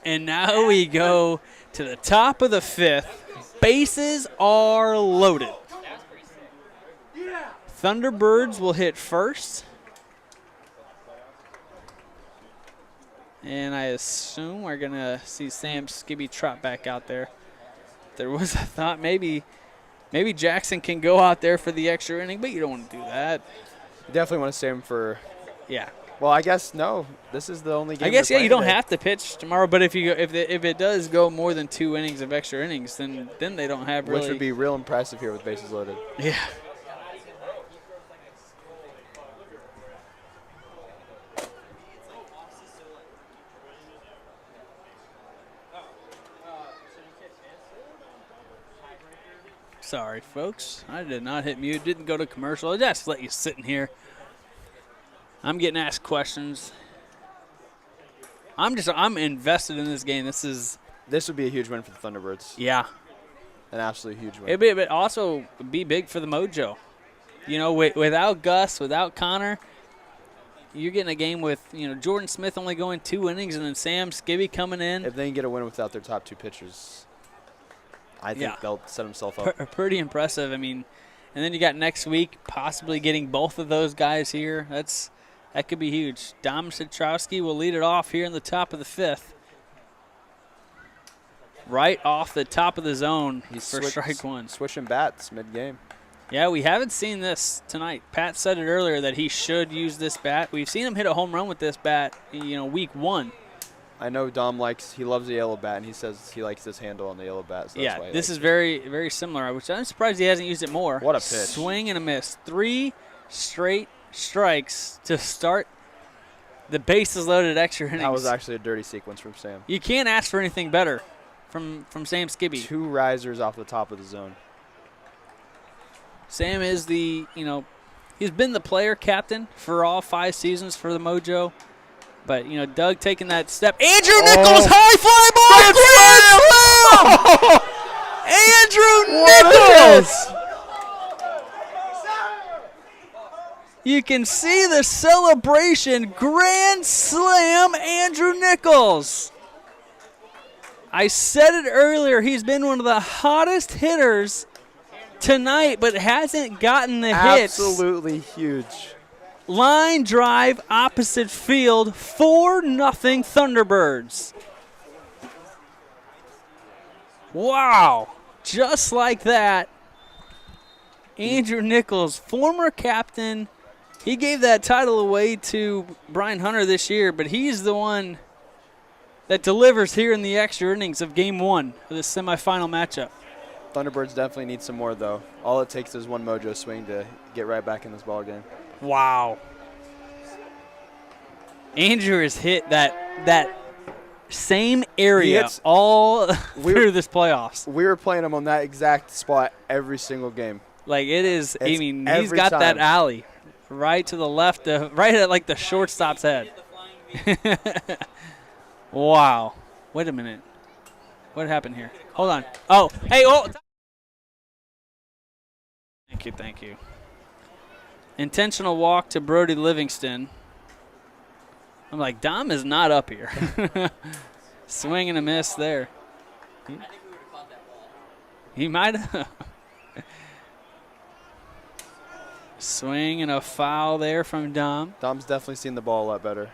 And now we go to the top of the 5th. Bases are loaded. Thunderbirds will hit first. And I assume we're going to see Sam Skibby trot back out there. There was a thought maybe Jackson can go out there for the extra inning, but you don't want to do that.
You definitely want to save him for.
Yeah.
Well, I guess no. This is the only game.
I guess
they're
you don't
playing
have to pitch tomorrow, but if it does go more than 2 innings of extra innings, then they don't have
today,
really.
which would be real impressive here with bases loaded.
Yeah. Sorry, folks. I did not hit mute. Didn't go to commercial. I just let you sit in here. I'm getting asked questions. I'm invested in this game. This
would be a huge win for the Thunderbirds.
Yeah.
An absolutely huge win.
It'd also be big for the Mojo. You know, without Gus, without Connor, you're getting a game with, Jordan Smith only going 2 innings and then Sam Skibby coming in.
If they can get a win without their top 2 pitchers, I think they'll set themselves up.
Pretty impressive. I mean, and then you got next week possibly getting both of those guys here. That could be huge. Dom Citrowski will lead it off here in the top of the 5th. Right off the top of the zone for strike 1.
Switching bats mid-game.
Yeah, we haven't seen this tonight. Pat said it earlier that he should use this bat. We've seen him hit a home run with this bat, week 1.
I know Dom he loves the yellow bat, and he says he likes this handle on the yellow bat. So that's why
this is very, very similar, which I'm surprised he hasn't used it more.
What a pitch.
Swing and a miss. 3 straight strikes to start the bases loaded extra innings.
That was actually a dirty sequence from Sam.
You can't ask for anything better from Sam Skibby.
2 risers off the top of the zone.
Sam is he's been the player captain for all 5 seasons for the Mojo. But, Doug taking that step. Andrew Nichols, high fly ball, grand slam! Andrew Nichols! You can see the celebration. Grand slam, Andrew Nichols. I said it earlier. He's been one of the hottest hitters tonight, but hasn't gotten the hits.
Absolutely huge.
Line drive, opposite field, 4-0 Thunderbirds. Wow. Just like that. Andrew Nichols, former captain. He gave that title away to Brian Hunter this year, but he's the one that delivers here in the extra innings of Game 1 of the semifinal matchup.
Thunderbirds definitely need some more, though. All it takes is one Mojo swing to get right back in this ball game.
Wow. Andrew has hit that same area all through this playoffs.
We were playing him on that exact spot every single game.
Like it is, he's got
time.
that alley right to the left, right at like the shortstop's head. Wow. Wait a minute. What happened here? Hold on. Oh, hey, Thank you. Intentional walk to Brody Livingston. I'm like, Dom is not up here. Swing and a miss there. He might have. Swing and a foul there from Dom.
Dom's definitely seen the ball a lot better.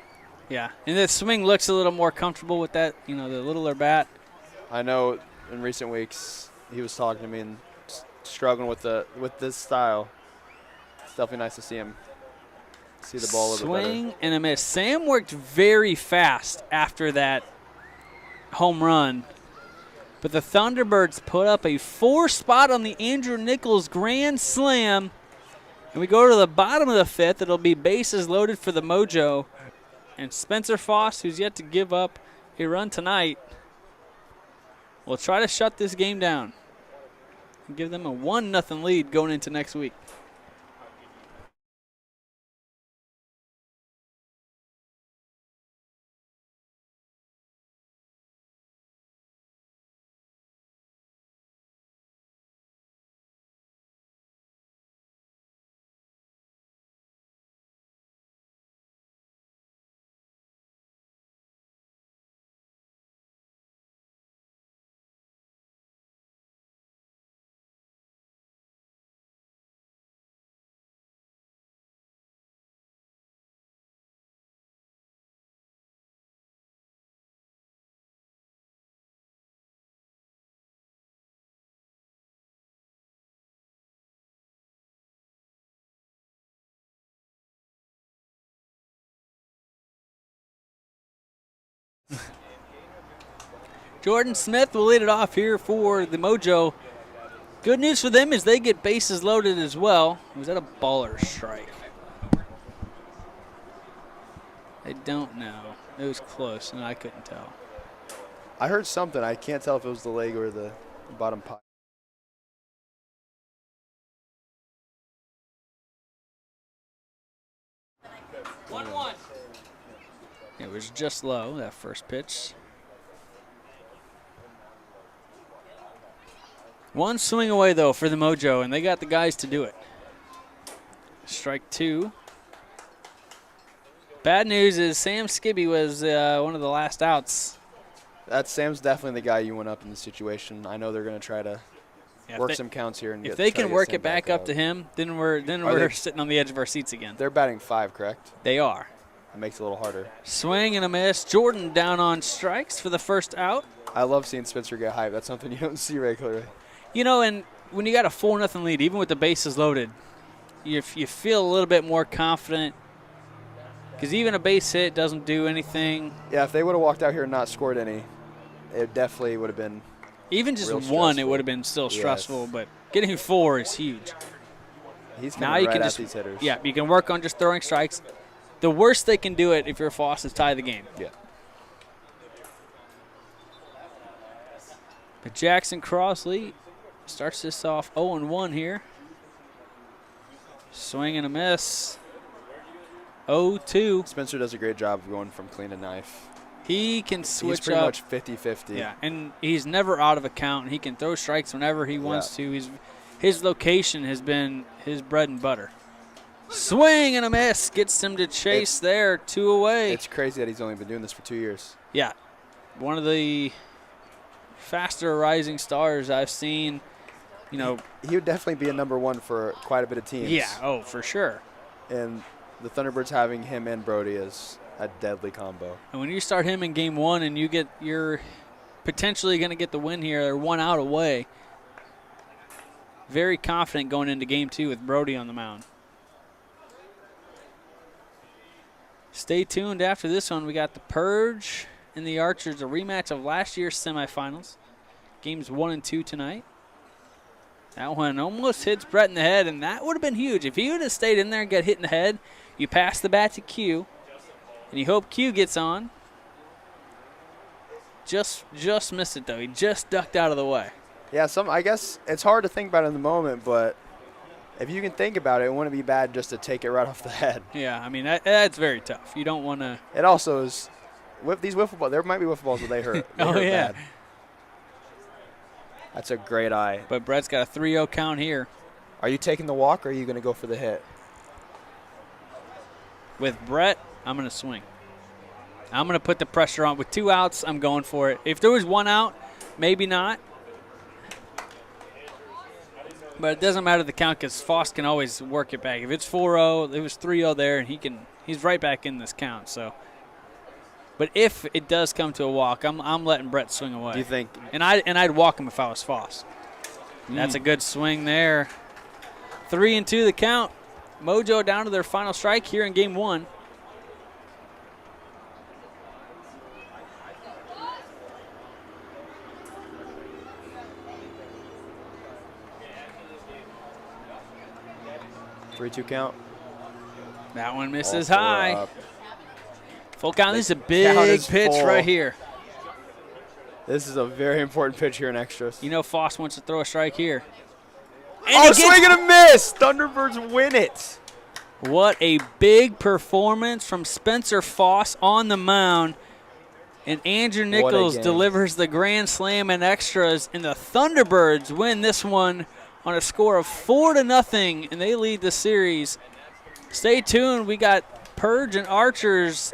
Yeah, and the swing looks a little more comfortable with that, the littler bat.
I know in recent weeks he was talking to me and struggling with this style. It's definitely nice to see him see the ball a little bit better.
Swing and a miss. Sam worked very fast after that home run, but the Thunderbirds put up a 4 spot on the Andrew Nichols grand slam, and we go to the bottom of the 5th. It'll be bases loaded for the Mojo, and Spencer Foss, who's yet to give up a run tonight, will try to shut this game down and give them a 1-0 lead going into next week. Jordan Smith will lead it off here for the Mojo. Good news for them is they get bases loaded as well. Was that a ball or a strike? I don't know. It was close, and I couldn't tell.
I heard something. I can't tell if it was the leg or the bottom pie.
It was just low, that first pitch. One swing away, though, for the Mojo, and they got the guys to do it. Strike two. Bad news is Sam Skibby was one of the last outs.
Sam's definitely the guy you went up in this situation. I know they're going to try to work some counts here. And
if they can work it back up to him, then we're sitting on the edge of our seats again.
They're batting 5, correct?
They are.
It makes it a little harder.
Swing and a miss. Jordan down on strikes for the first out.
I love seeing Spencer get hyped. That's something you don't see regularly.
You know, and when you got a 4-0 lead, even with the bases loaded, you feel a little bit more confident because even a base hit doesn't do anything.
Yeah, if they would have walked out here and not scored any, it definitely would have been
even just one, it would have been still stressful, yes. But getting 4 is huge.
He's coming right at these hitters.
Yeah, you can work on just throwing strikes. The worst they can do it if you're Foss is tie the game.
Yeah.
But Jackson Crossley starts this off 0-1 here. Swing and a miss. 0-2.
Spencer does a great job of going from clean to knife.
He can switch
He's pretty
up.
much 50-50.
Yeah, and he's never out of a count. He can throw strikes whenever he wants to. His location has been his bread and butter. Swing and a miss. Gets him to chase there. 2 away.
It's crazy that he's only been doing this for 2 years.
Yeah. One of the faster rising stars I've seen. You know,
he would definitely be a number 1 for quite a bit of teams.
Yeah, for sure.
And the Thunderbirds having him and Brody is a deadly combo.
And when you start him in game 1 and you're potentially going to get the win here, they're 1 out away. Very confident going into game 2 with Brody on the mound. Stay tuned after this one. We got the Purge and the Archers, a rematch of last year's semifinals. Games 1 and 2 tonight. That one almost hits Brett in the head, and that would have been huge. If he would have stayed in there and got hit in the head, you pass the bat to Q, and you hope Q gets on. Just missed it, though. He just ducked out of the way.
Yeah, I guess it's hard to think about it in the moment, but if you can think about it, it wouldn't be bad just to take it right off the head.
Yeah, I mean, that's very tough. You don't want to.
It also is, these wiffle balls, there might be wiffle balls where they hurt. They hurt bad. That's a great eye.
But Brett's got a 3-0 count here.
Are you taking the walk or are you going to go for the hit?
With Brett, I'm going to swing. I'm going to put the pressure on. With 2 outs, I'm going for it. If there was 1 out, maybe not. But it doesn't matter the count because Foss can always work it back. If it's 4-0, it was 3-0 there, and he's right back in this count. So, but if it does come to a walk, I'm letting Brett swing away.
Do you think?
And I'd walk him if I was Foss. That's a good swing there. 3-2 the count. Mojo down to their final strike here in game 1.
Three-two count.
That one misses high.
Up.
Full count. This is a big pitch right here.
This is a very important pitch here in extras.
You know Foss wants to throw a strike here.
And swing and a miss! Thunderbirds win it.
What a big performance from Spencer Foss on the mound. And Andrew Nichols delivers the grand slam in extras. And the Thunderbirds win this one on a score of 4-0, and they lead the series. Stay tuned. We got Purge and Archers